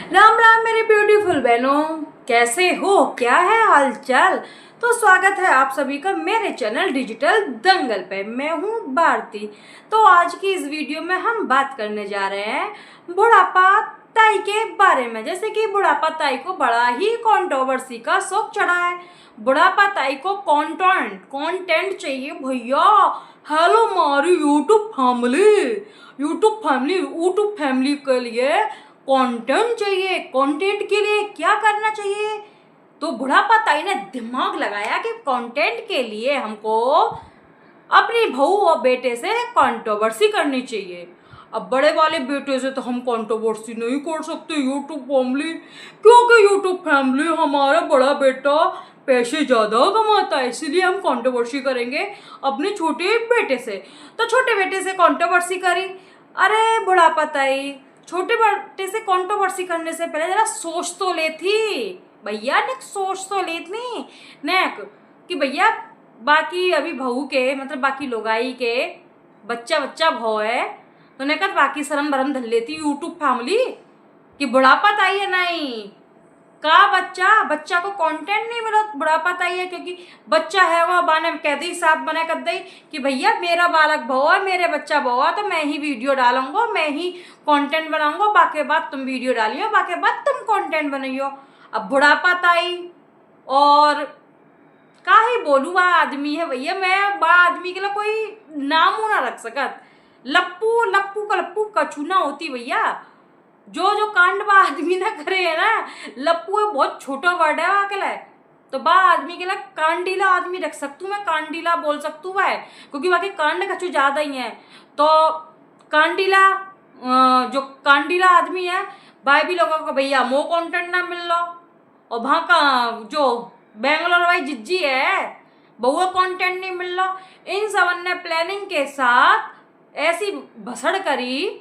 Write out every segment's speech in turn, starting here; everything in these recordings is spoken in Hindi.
राम राम मेरे ब्यूटीफुल बहनों, कैसे हो, क्या है हालचाल। तो स्वागत है आप सभी का मेरे चैनल डिजिटल दंगल पे। मैं हूँ भारती। तो आज की इस वीडियो में हम बात करने जा रहे हैं बुढ़ापा ताई के बारे में। जैसे कि बुढ़ापा ताई को बड़ा ही कंट्रोवर्सी का शौक चढ़ा है। बुढ़ापा ताई को कंटेंट चाहिए भैया। हेलो हमारी यूट्यूब फैमिली के लिए कंटेंट चाहिए। कंटेंट के लिए क्या करना चाहिए? तो बुढ़ापा ताई ने दिमाग लगाया कि कंटेंट के लिए हमको अपनी बहू और बेटे से कंट्रोवर्सी करनी चाहिए। अब बड़े वाले बेटे से तो हम कंट्रोवर्सी नहीं कर सकते यूट्यूब फैमिली, क्योंकि यूट्यूब फैमिली हमारा बड़ा बेटा पैसे ज़्यादा कमाता है, इसलिए हम कंट्रोवर्सी करेंगे अपने छोटे बेटे से। तो छोटे बेटे से कंट्रोवर्सी करी। अरे बुढ़ापा ताई, छोटे बेटे से कंट्रोवर्सी करने से पहले जरा सोच तो लेती भैया, ने सोच तो लेती ने कि भैया बाकी अभी बहू के मतलब बाकी लोगाई के बच्चा भाव है, तो ने कहा बाकी शर्म भरम धर लेती यूट्यूब फैमिली कि बुढ़ापा ताई है नहीं का बच्चा को कंटेंट नहीं मिला, बुढ़ापा ताई है क्योंकि बच्चा है वो बाने कह दी साथ बने कर दी कि भैया मेरा बालक भाव है, मेरे बच्चा भाव है, तो मैं ही वीडियो डालूंगा, मैं ही कंटेंट बनाऊंगा, बाकी बात तुम वीडियो डालियो, बाकी बात तुम कंटेंट बनाइयो। अब बुढ़ापा ताई और का ही बोलू, बा आदमी है भैया, मैं बा आदमी के लिए कोई नाम ना रख सकत। लप्पू कछू ना होती भैया। जो कांड बा आदमी ना करे है ना, लप्पू है बहुत छोटा वर्ड है वहाँ के लिए। तो बा आदमी के लिए कांडीला आदमी रख सकती हूँ, मैं कांडीला बोल सकती हूँ भाई, क्योंकि बाकी कांड कछू ज्यादा ही है। तो कांडीला जो कांडीला आदमी है भाई भी लोगों को भैया मो कंटेंट ना मिल लो। और वहाँ का जो बेंगलोर वाली जिज्जी है बहुआ कंटेंट नहीं मिल लो। इन सबन ने प्लानिंग के साथ ऐसी भसड़ करी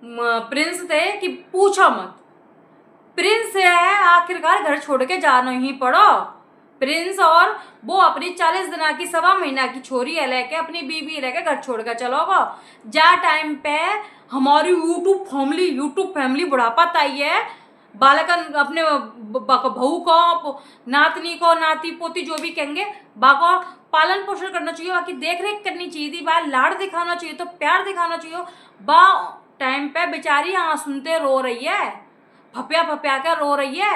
प्रिंस थे कि पूछो मत। प्रिंस है आखिरकार घर छोड़ के जाना ही पड़ो। प्रिंस और वो अपनी 40 दिन की 1.25 महीना की छोरी है लेके अपनी बीबी लेके घर छोड़ कर चलो गो। जा टाइम पे हमारी यूट्यूब फैमिली बुढ़ापा ताई है, बालकन अपने बहू को नातनी को नाती पोती जो भी कहेंगे बाको पालन पोषण करना चाहिए, बाकी देख रेख करनी चाहिए थी, बा लाड़ दिखाना चाहिए, तो प्यार दिखाना चाहिए। बा टाइम पे बेचारी सुनते रो रही है, फप्या कर रो रही है।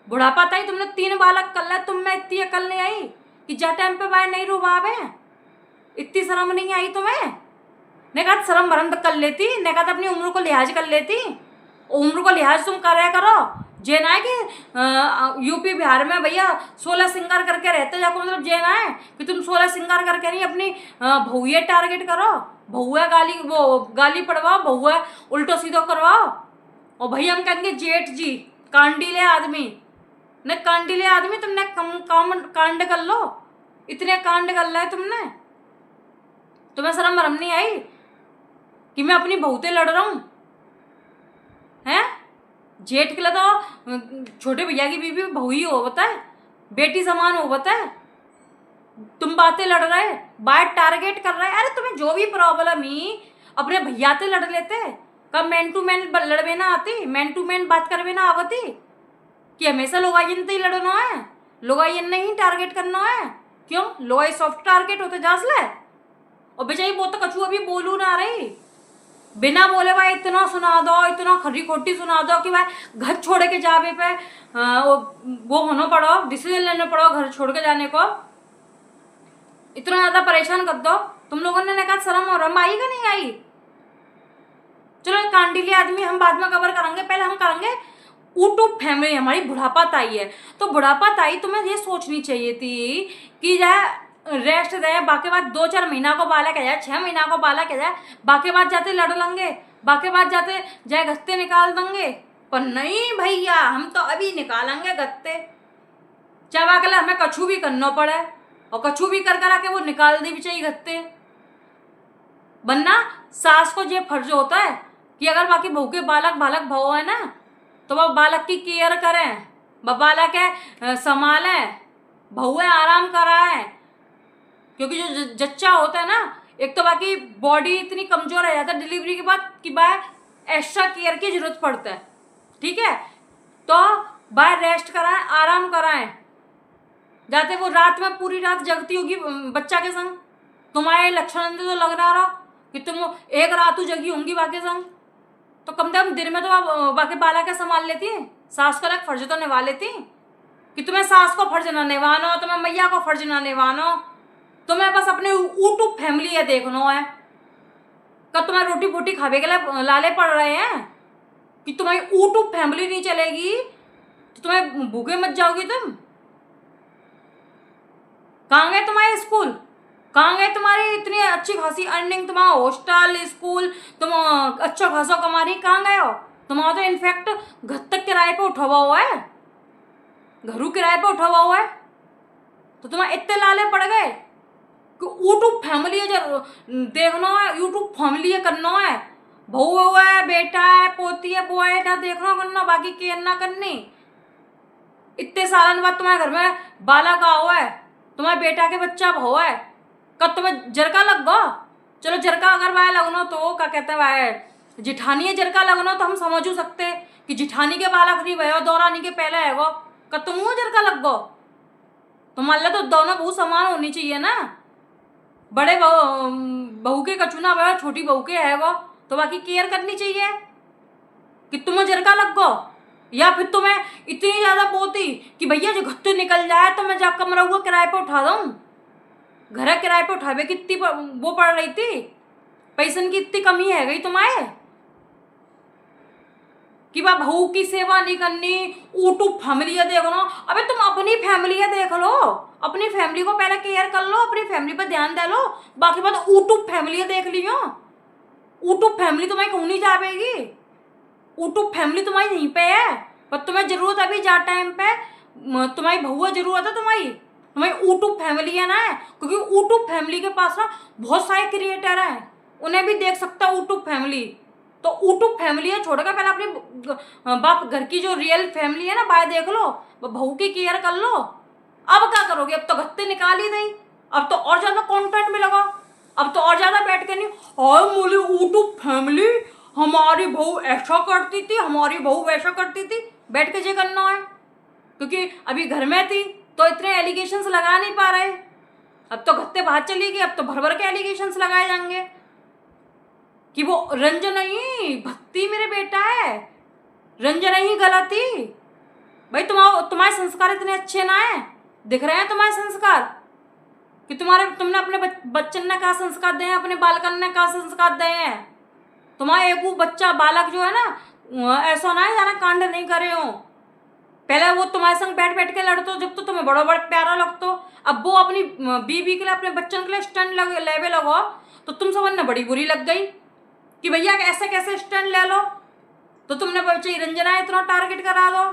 बुढ़ापा ताई तुमने 3 बालक कर लिया, तुम में इतनी अकल नहीं आई कि जा टाइम पे बाय नहीं रुबावे, इतनी शर्म नहीं आई तुम्हें? ने कहा शर्म भरम कर लेती, ने कहा अपनी उम्र को लिहाज कर लेती। उम्र को लिहाज तुम करे करो जेना है कि यूपी बिहार में भैया 16 सिंगार करके रहते जाको, मतलब जेना है कि तुम 16 सिंगार करके नहीं अपनी बहुए टारगेट करो, बहुए गाली पड़वाओ, बहुए उल्टो सीधो करवाओ। और भैया हम कहेंगे जेठ जी कांडीले आदमी ने, कांडीले आदमी तुमने कांड कर लो, इतने कांड कर रहे तुमने, तुम्हें शर्म भरम नहीं आई कि मैं अपनी बहुते लड़ रहा हूँ हैं? जेठ के लिए तो छोटे भैया की बीवी बहू ही हो बता है, बेटी समान हो बता है। तुम बातें लड़ रहे, बात टारगेट कर रहे। अरे तुम्हें जो भी प्रॉब्लम ही अपने भैया से लड़ लेते, कब मैन टू मैन लड़वे ना आती, मैन टू मैन बात करवे ना आवती कि हमेशा लोगाइन से ही लड़ना है, लोगाइन नहीं टारगेट करना है। क्यों? लोगाई सॉफ्ट टारगेट होते जासले। और बेचारी वो तो कछू अभी बोलू ना रही, बिना बोले भाई इतना सुना दो, इतना खरी खोटी सुना दो कि भाई घर छोड़ के जावे पे वो होना पड़ो, डिसीजन लेना पड़ो घर छोड़ के जाने को, इतना ज्यादा परेशान कर दो। तुम लोगों ने कहा शर्म और रम आई का नहीं आई? चलो कांडीली आदमी हम बाद में कवर करेंगे, पहले हम करेंगे यूट्यूब फैमिली हमारी बुढ़ापा ताई है। तो बुढ़ापा ताई तुम्हें ये सोचनी चाहिए थी कि रेस्ट दे, बाकी बात 2-4 महीना को बालक है, 6 महीना को बालक है, बाकी बात जाते लड़ लेंगे, बाकी बात जाते जाए गत्ते निकाल देंगे। पर नहीं भैया, हम तो अभी निकालेंगे गत्ते, चाहे बाकी हमें कछू भी करना पड़े, और कछू भी कर करा के वो निकाल दी भी चाहिए गत्ते। वरना सास को ये फर्ज होता है कि अगर बाकी बहू के बालक भाव है ना, तो वह बालक की केयर करें, वह बालक है संभालें, बहुए आराम कराएं। क्योंकि जो जच्चा होता है ना, एक तो बाकी बॉडी इतनी कमजोर रह जाता है डिलीवरी के बाद कि एक्स्ट्रा केयर की जरूरत पड़ता है, ठीक है। तो बाहर रेस्ट कराएं, आराम कराएं। जाते वो रात में पूरी रात जगती होगी बच्चा के संग, तुम्हारे लक्षण तो लग रहा कि तुम एक रात जगी होंगी बाकी संग, तो कम से कम दिन में तो आप बाकी बाला के संभाल लेती हैं, सास का फर्ज तो निभा लेती कि तुम्हें सास को फर्ज ना निभानो, तुम्हें मैया को फर्ज ना निभानो, तुम्हें बस अपने यूट्यूब फैमिली है देखना है। कब तुम्हें रोटी बोटी खावे के लिए लाले पड़ रहे हैं कि तुम्हारी यूट्यूब फैमिली नहीं चलेगी तो तुम्हें भूखे मत जाओगी तुम। कहाँ गए तुम्हारे स्कूल, कहाँ गए तुम्हारी इतनी अच्छी खासी अर्निंग, तुम्हारा हॉस्टल स्कूल तुम अच्छा खासा कमा रही, कहाँ गए हो? तुम्हारा तो इनफैक्ट घर तक किराए पे उठा हुआ है, घरू किराए पे उठा हुआ है, तो तुम्हें इतने लाले पड़ गए कि यूट्यूब फैमिली है देखना है, यूट्यूब फैमिली है करना है, बहू है, बेटा है, पोती है, बुआ है, ना देखना करना, बाकी केयर ना करनी। इतने सालन बाद तुम्हारे घर में बालक हुआ है, तुम्हारे बेटा के बच्चा भाव है, कब तुम्हें जरका लग गो? चलो जरका अगर वाय लगनो तो क्या कहते हैं वाय जिठानी है, जरका लगनो तो हम समझ सकते कि जिठानी के बालक नहीं भयो, दौरानी के पहले है वो, कब तुम जरका लग गो? तो मान लो तो दोनों बहू समान होनी चाहिए ना, बड़े बहू के कचुना भयो, छोटी बहू के है वो, तो बाकी केयर करनी चाहिए कि तुम्हें जरका लग गो, या फिर तुम्हें इतनी ज्यादा पोती कि भैया जो घर निकल जाए तो मैं जा कमरा हुआ किराए पे उठा दूं, घर किराए पे उठावे कितनी वो पड़ रही थी, पैसन की इतनी कमी है गई तुम्हारे कि बा बहू की सेवा नहीं करनी, यूट्यूब फैमिली है देखो ना। अबे तुम अपनी फैमिली है देख लो, अपनी फैमिली को पहले केयर कर लो, अपनी फैमिली पर ध्यान दे लो, बाकी बात यूट्यूब फैमिली है देख लियो। यूट्यूब फैमिली तुम्हारी कहूँ नहीं जाएगी, यूट्यूब फैमिली तुम्हारी यहीं पे है, पर तुम्हें जरूरत अभी जा टाइम पे तुम्हारी बहू जरूरत है, तुम्हारी यूट्यूब फैमिली है ना, क्योंकि यूट्यूब फैमिली के पास ना बहुत सारे क्रिएटर हैं, उन्हें भी देख सकता है यूट्यूब फैमिली। तो यूट्यूब फैमिली है छोड़कर पहले अपने बाप घर की जो रियल फैमिली है ना बाहर देख लो, बहू की केयर कर लो। अब क्या करोगे? अब तो गत्ते निकाल ही नहीं, अब तो और ज्यादा कंटेंट में लगा, अब तो और ज्यादा बैठ के नहीं और बोले यूट्यूब फैमिली हमारी बहू ऐसा करती थी, हमारी बहू वैसा करती थी, बैठ के ये करना है क्योंकि अभी घर में थी तो इतने एलिगेशंस लगा नहीं पा रहे, अब तो गत्ते बाहर चली गई, अब तो भर भर के एलिगेशंस लगाए जाएंगे कि वो रंजन ही भक्ति मेरे बेटा है, रंजन ही गलती। भाई तुम्हारे संस्कार इतने अच्छे ना है, दिख रहे हैं तुम्हारे संस्कार कि तुमने अपने बच्चन ने कहा संस्कार दिए हैं, अपने बालकन ने कहा संस्कार दिए हैं। तुम्हारा एक बच्चा बालक जो है ना ऐसा ना है जाना कांड नहीं करे हो, पहले वो तुम्हारे संग बैठ बैठ के लड़तो जब तो तुम्हें बड़ा बड़ा प्यारा लगतो, अब वो अपनी बीबी के लिए अपने बच्चन के लिए स्टैंड लेवे लगो तो तुम सबने बड़ी बुरी लग गई कि भैया ऐसे कैसे स्टैंड ले लो, तो तुमने बच्चे रंजना इतना टारगेट करा दो।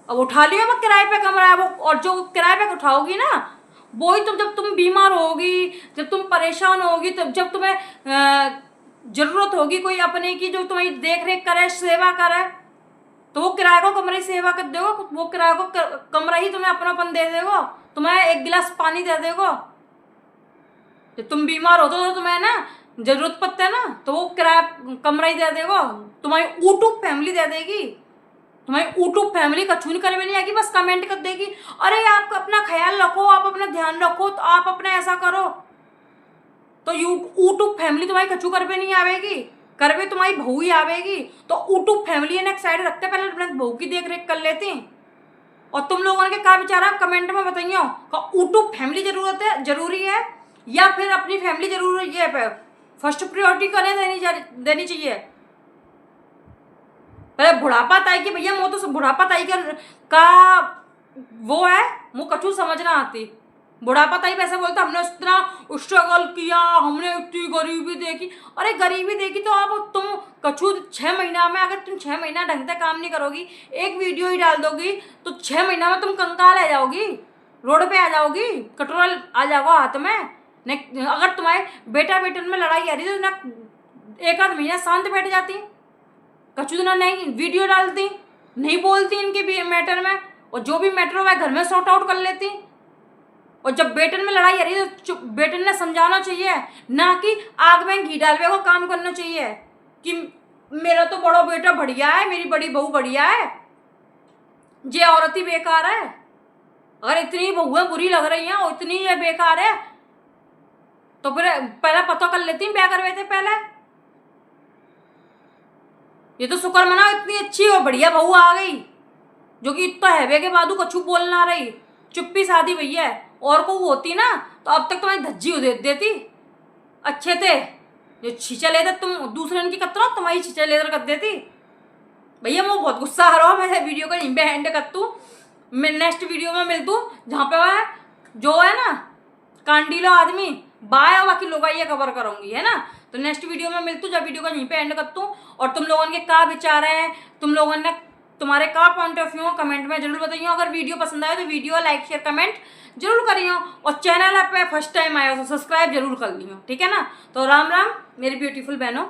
अब उठा लियो मैं किराए पे कमरा वो, और जो किराए पे उठाओगी ना वो ही तुम जब तुम बीमार होगी, जब तुम परेशान होगी, तब जब तुम्हें जरूरत होगी कोई अपने की जो तुम्हारी देख रेख करे, सेवा करे, तो वो किराए को कमरे की सेवा कर देगो, वो किराए को कमरा ही तुम्हें अपनापन दे देगो, तुम्हें एक गिलास पानी दे देगो। जब तुम बीमार हो तो तुम्हें ना जरूरत पड़ता है ना तो वो किराया कमरा ही दे देगो, तुम्हारी यूट्यूब फैमिली दे देगी। तुम्हारी यूट्यूब फैमिली का छून कर में नहीं आएगी, बस कमेंट कर देगी अरे आप अपना ख्याल रखो, आप अपना ध्यान रखो, तो आप अपना ऐसा करो, तो यूट्यूब फैमिली तुम्हारी कछू कर पे नहीं आवेगी, कर पे तुम्हारी बहू ही आवेगी। तो यूट्यूब फैमिली ने एक साइड रखते पहले अपने बहू की देख रेख कर लेती। और तुम लोगों ने क्या विचार है कमेंट में बताइए, यूट्यूब फैमिली जरूरी है या फिर अपनी फैमिली जरूरी है, फर्स्ट प्रायोरिटी करने देनी चाहिए। पहले बुढ़ापा ताई कि भैया वो तो बुढ़ापा ताई का वो है, वो कछु समझना आती, बुढ़ापा ताई पैसा बोलता हमने इतना स्ट्रगल किया, हमने इतनी गरीबी देखी। अरे गरीबी देखी तो अब तुम कछु 6 महीना में, अगर तुम 6 महीना ढंग से काम नहीं करोगी, एक वीडियो ही डाल दोगी तो 6 महीना में तुम कंकाल आ जाओगी, रोड पे आ जाओगी, कटोरा आ जाओगा हाथ में। अगर तुम्हारे बेटा बेटन में लड़ाई आ रही तो ना एक आध महीना शांत बैठ जाती, कछु दिनों नहीं वीडियो डालती, नहीं बोलती इनके मैटर में, और जो भी मैटर हो वह घर में सॉर्ट आउट कर लेती। और जब बेटन में लड़ाई आ रही तो बेटन ने समझाना चाहिए, ना कि आग में घी डालवे को काम करना चाहिए। कि मेरा तो बड़ा बेटा बढ़िया है, मेरी बड़ी बहू बढ़िया है, ये औरत ही बेकार है। अगर इतनी बहुएं बुरी लग रही हैं और इतनी ये बेकार है तो फिर पहले पता कर लेती ब्याह करवे थे पहले। ये तो शुक्र मना इतनी अच्छी और बढ़िया बहू आ गई जो कि इतना हैवे के बादू कछु बोल ना रही, चुप्पी साधी भैया। और को होती ना तो अब तक तुम्हारी धज्जी दे देती। अच्छे थे जो छींचा लेते तुम दूसरे की कतरा, तुम्हारी छींचा लेकर कर देती। भैया मैं बहुत गुस्सा आ रहा हूँ, मैं वीडियो को यहीं पे एंड कर तू। मैं नेक्स्ट वीडियो में मिल तू जहाँ पे वह जो है ना कांडीला आदमी बाय और बाकी लोग ये कवर करूंगी, है ना। तो नेक्स्ट वीडियो में मिलतू जब वीडियो को यहीं पे एंड करतू। और तुम लोगों के क्या विचार हैं, तुम लोगों ने तुम्हारे क्या पॉइंट ऑफ व्यू कमेंट में जरूर बताइए। अगर वीडियो पसंद आए तो वीडियो लाइक शेयर कमेंट जरूर करियो। और चैनल पे फर्स्ट टाइम आया तो सब्सक्राइब जरूर कर लियो, ठीक है ना। तो राम राम मेरी ब्यूटीफुल बहनों।